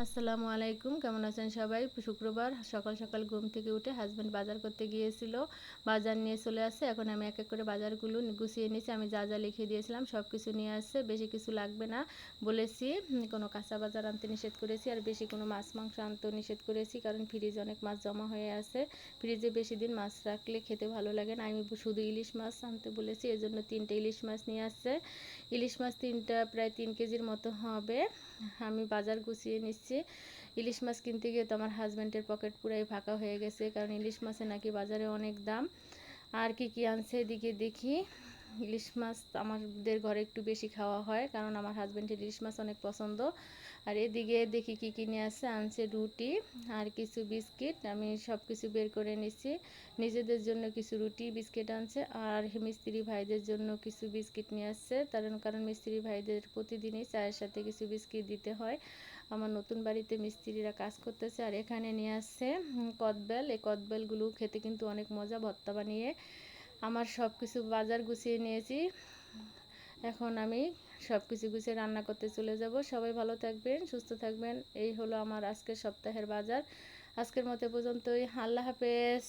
আসসালামু আলাইকুম, কেমন আছেন সবাই? শুক্রবার সকাল সকাল ঘুম থেকে উঠে হাজব্যান্ড বাজার করতে গিয়েছিল, বাজার নিয়ে চলে আসছে। এখন আমি এক এক করে বাজারগুলো গুছিয়ে নিয়েছি। আমি যা যা লিখে দিয়েছিলাম সব কিছু নিয়ে আসছে। বেশি কিছু লাগবে না বলেছি, কোনো কাঁচা বাজার আনতে নিষেধ করেছি, আর বেশি কোনো মাছ মাংস আনতেও নিষেধ করেছি, কারণ ফ্রিজে অনেক মাছ জমা হয়ে আছে। ফ্রিজে বেশি দিন মাছ রাখলে খেতে ভালো লাগে না। আমি শুধু ইলিশ মাছ আনতে বলেছি, এজন্য 3টে ইলিশ মাছ নিয়ে আসছে। ইলিশ মাছ 3টা প্রায় 3 কেজির মতো হবে। আমি বাজার গুছিয়ে নিচ্ছি। ইলিশ মাছ কিনতে গিয়ে তো আমার হাজব্যান্ডের পকেট পুরাই ফাঁকা হয়ে গেছে, কারণ ইলিশ মাছে নাকি বাজারে অনেক দাম। আর কি কি আনছে এদিকে দেখি। ইলিশ মাছ আমাদের ঘরে একটু বেশি খাওয়া হয়, কারণ আমার হাজব্যান্ডের ইলিশ মাছ অনেক পছন্দ। আর এদিকে দেখি কি কি নিয়ে আসছে। আনছে রুটি আর কিছু বিস্কিট। আমি সব কিছু বের করে নিচ্ছি। নিজেদের জন্য কিছু রুটি বিস্কিট আনছে, আর মিস্ত্রি ভাইদের জন্য কিছু বিস্কিট নিয়ে আসছে। কারণ মিস্ত্রি ভাইদের প্রতিদিনই চায়ের সাথে কিছু বিস্কিট দিতে হয়। আমার নতুন বাড়িতে মিস্ত্রিরা কাজ করতেছে। আর এখানে নিয়ে আসছে কদবেল। এই কদবেলগুলো খেতে কিন্তু অনেক মজা, ভর্তা বানিয়ে। আমার সব কিছু বাজার গুছিয়ে নিয়েছি। এখন আমি সব কিছু গুছিয়ে রান্না করতে চলে যাব। সবাই ভালো থাকবেন, সুস্থ থাকবেন। এই হলো আমার আজকের সপ্তাহের বাজার। আজকের মতো পর্যন্তই। আল্লাহ হাফেজ।